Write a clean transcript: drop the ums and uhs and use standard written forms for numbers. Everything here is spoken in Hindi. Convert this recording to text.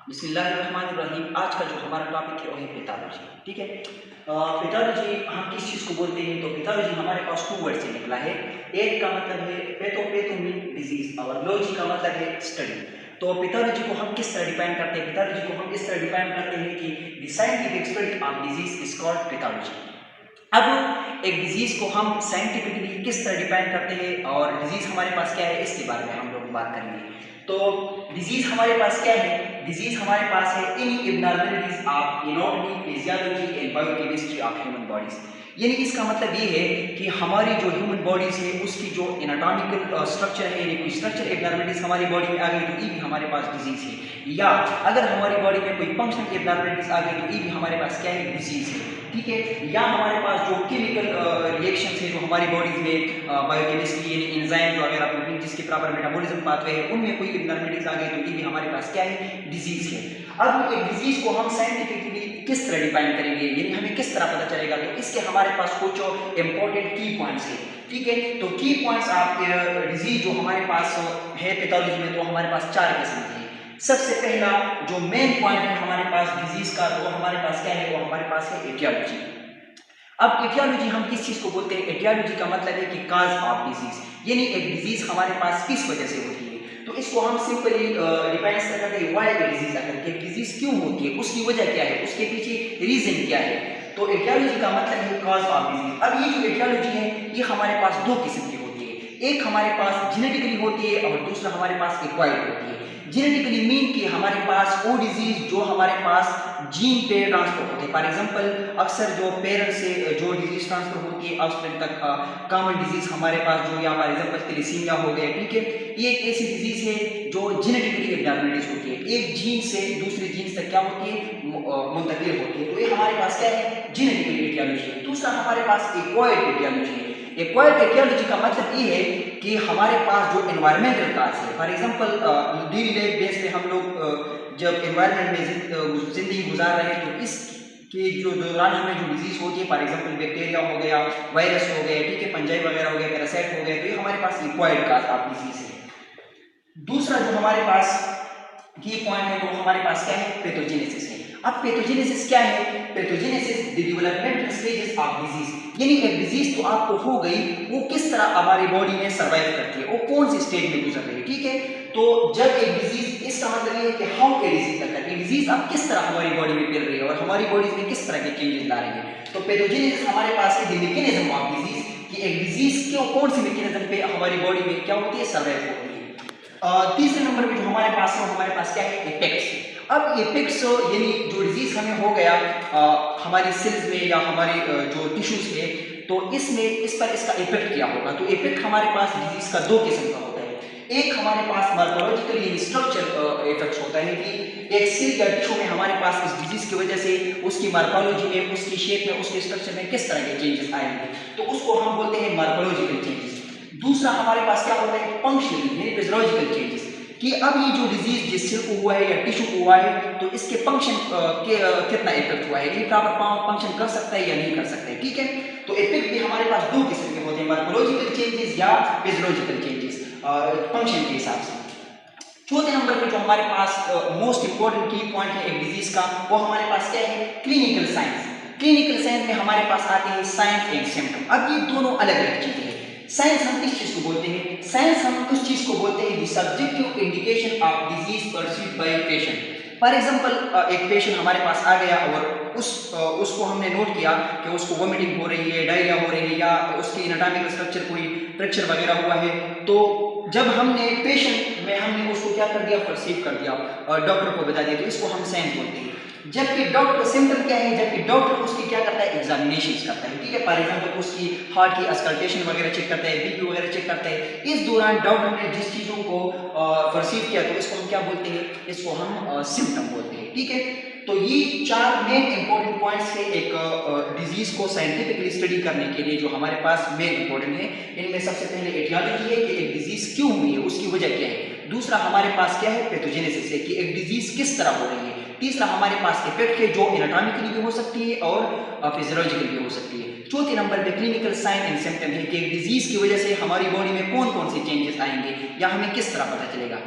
बिस्मिल्लाहिर्रहमानिर्रहीम। आज का जो हमारा टॉपिक है वो है पैथोलॉजी। ठीक है, पैथोलॉजी हम किस चीज़ को बोलते हैं? तो पैथोलॉजी हमारे पास टू वर्ड से निकला है। एक का मतलब है पैथो मीन डिजीज और लॉजी का मतलब है स्टडी। तो पैथोलॉजी को हम किस तरह डिफाइन करते हैं? पैथोलॉजी को हम इस तरह डिफाइन करते हैं कि the scientific study of disease is called pathology. अब एक डिजीज को हम साइंटिफिकली किस तरह डिफाइन करते हैं और डिजीज हमारे पास क्या है, इसके बारे में हम लोग बात करेंगे। तो डिजीज हमारे पास क्या है? डिजीज हमारे पास है any abnormalities of anatomy, physiology and biochemistry of human bodies. यानी इसका मतलब ये है कि हमारी जो ह्यूमन बॉडीज है उसकी जो एनाटॉमिकल स्ट्रक्चर है, यानी कोई स्ट्रक्चर एब्नॉर्मलिटीज हमारी बॉडी में आ गई तो ये भी हमारे पास डिजीज है। या अगर हमारी बॉडी में कोई फंक्शनल एब्नॉर्मलिटीज आ गई तो ये भी हमारे पास क्या है? डिजीज है। ठीक है, या हमारे पास जो केमिकल रिएक्शन है जो हमारी बॉडीज में बायोकेमिस्ट्री यानी एंजाइम वगैरह प्रोटीन जिसके प्रॉपर मेटाबॉलिज्म पाथवे है उनमें कोई एब्नॉर्मलिटीज आ गई तो ये भी हमारे पास क्या है? डिजीज है। अब एक डिजीज को हम साइंटिफिकली किस तरह डिफाइन करेंगे, यानी हमें किस तरह पता चलेगा? तो इसके हमारे पास कुछ इंपॉर्टेंट की पॉइंट्स है। ठीक है, तो की पॉइंट्स आप डिजीज जो हमारे पास है पैथोलॉजी में, तो हमारे पास चार किस्म के हैं। सबसे पहला जो मेन पॉइंट है हमारे पास डिजीज का, तो हमारे पास क्या है? वो हमारे पास है एटियोलॉजी। अब एटियोलॉजी हम किस चीज को बोलते हैं? एटियोलॉजी का मतलब है कि काज ऑफ डिजीज, यानी एक डिजीज हमारे पास किस वजह से होती है। तो इसको हम सिंपली डिफाइन करते हैं व्हाई ए डिजीज, अगर एक डिजीज क्यों होती है, उसकी वजह क्या है, उसके पीछे रीजन क्या है। तो एटियोलॉजी का मतलब है काज ऑफ डिजीज। अब ये जो एटियोलॉजी है ये हमारे पास दो किस्म की होती है। एक हमारे पास जेनेटिकली होती है और दूसरा हमारे पास एक्वायर्ड होती है। जेनेटिकली मीन कि हमारे पास वो डिजीज जो हमारे पास जीन पे ट्रांसफर होते हैं। फॉर एग्जांपल अक्सर जो पेरेंट्स से जो डिजीज ट्रांसफर होती है ऑफस्प्रिंग तक, कॉमन डिजीज हमारे पास जो या फॉर एग्जांपल थैलेसीमिया हो गया। ठीक है, ये एक ऐसी डिजीज है जो जेनेटिकली एब्नॉर्मलिटीज होती है, एक जीन से दूसरे जीन तक क्या होती है? मुंतकिल होती है। तो ये हमारे पास क्या है? जेनेटिकल एटियोलॉजी है। दूसरा हमारे पास एक्वायर्ड एटियोलॉजी है। एक्वायर्ड एटियोलॉजी का मतलब ये है कि हमारे पास जो एनवायरमेंटल काज है, for example daily life base पे हम लोग जब एनवायरमेंट में जिंदगी गुजार रहे हैं तो इसके जो दौरान हमें जो डिजीज होती है, फॉर एग्जांपल बैक्टीरिया हो गया, वायरस हो गया, ठीक है, फंजाई वगैरह हो गया, पैरासाइट हो गया, तो ये हमारे पास एक्वायर्ड काज ऑफ डिजीज है। दूसरा जो हमारे पास की पॉइंट है तो हमारे पास क्या है? पैथोजेनेसिस है। अब पैथोजेनेसिस क्या है? Pathogenesis the developmental stages of disease, यानी एक डिजीज तो आपको हो गई, वो किस तरह हमारी बॉडी में सर्वाइव करती है, वो कौन सी स्टेज में गुजर रही है। ठीक है, तो जब एक डिजीज, इसका मतलब ये है कि हाउ ए डिजीज करता है, डिजीज अब किस तरह हमारी बॉडी में फैल रही है और हमारी बॉडी में किस तरह के चेंजेस ला रही है। तो पैथोजेनेसिस हमारे पास है द मैकेनिज्म ऑफ डिजीज, कि एक डिजीज क्यों कौन सी मैकेनिज्म पे हमारी बॉडी में क्या होती है? सर्वाइव होती है। तीसरे नंबर पे जो हमारे पास है हमारे पास क्या है? इफेक्ट्स। अब इफेक्ट्स यानी जो डिजीज हमें हो गया हमारी सेल्स में या हमारे जो टिश्यूज है, तो इसमें इस पर इसका इफेक्ट क्या होगा। तो इफेक्ट हमारे पास डिजीज का दो किस्म का होता है। एक हमारे पास मॉर्फोलॉजिकल स्ट्रक्चर इफेक्ट्स होता है कि एक सेल या टिश्यू में हमारे पास इस डिजीज की वजह से उसकी मॉर्फोलॉजी में, उसकी शेप में, उसके स्ट्रक्चर में किस तरह के चेंजेस आएंगे, तो उसको हम बोलते हैं मॉर्फोलॉजिकल चेंजेस। दूसरा हमारे पास क्या होता है? फंक्शनल यानी फिजियोलॉजिकल चेंजेस, कि अब ये जो डिजीज जिस सेल को हुआ है या टिश्यू को हुआ है तो इसके फंक्शन के कितना इफेक्ट हुआ है, ये प्रॉपर फंक्शन कर सकता है या नहीं कर सकता है। ठीक है, तो इफेक्ट भी हमारे पास दो किस्म के होते हैं, मॉर्फोलॉजिकल चेंजेस या फिजियोलॉजिकल चेंजेस फंक्शन के हिसाब से। चौथे नंबर पे जो हमारे पास मोस्ट इंपोर्टेंट की पॉइंट है एक डिजीज का, वो हमारे पास क्या है? Clinical science. क्लिनिकल साइंस में हमारे पास आते हैं साइंस एंड सिम्टम। अब ये दोनों अलग अलग चीजें हैं। साइंस हम किस चीज को बोलते हैं? साइंस हम उस चीज को बोलते हैं the subjective indication of disease perceived bye patient. For example एक पेशेंट हमारे पास आ गया और उसको हमने नोट किया कि उसको वोमिटिंग हो रही है, डायरिया हो रही है, या उसकी एनाटॉमिकल स्ट्रक्चर कोई फ्रैक्चर वगैरह हुआ है, तो जब हमने पेशेंट में हमने उसको क्या कर दिया? परसीव कर दिया और डॉक्टर को बता दिया, तो इसको हम साइंस बोलते हैं। जबकि डॉक्टर सिम्टम क्या है? जबकि डॉक्टर उसकी क्या करता है? एग्जामिनेशंस करता है। ठीक है, फॉर एग्जांपल उसकी हार्ट की अस्कल्टेशन वगैरह चेक करता है, बीपी वगैरह चेक करता है। इस दौरान डॉक्टर ने जिस चीजों को परसीव किया तो इसको हम क्या बोलते हैं? इसको हम सिम्टम बोलते हैं। ठीक है, तो ये चार मेन इंपॉर्टेंट पॉइंट्स है एक डिजीज को साइंटिफिकली स्टडी करने के लिए जो हमारे पास मेन इंपॉर्टेंट है। इनमें सबसे पहले एटियोलॉजी है कि एक डिजीज क्यों हुई है, उसकी वजह क्या है। दूसरा हमारे पास क्या है? पैथोजेनेसिस है कि एक डिजीज किस तरह हो रही है। तीसरा हमारे पास इफेक्ट है जो एनाटॉमिकली भी हो सकती है और फिजियोलॉजिकल भी हो सकती है। चौथे नंबर पे क्लिनिकल साइन एंड सिम्टम है कि एक डिजीज की वजह से हमारी बॉडी में कौन कौन से चेंजेस आएंगे या हमें किस तरह पता चलेगा।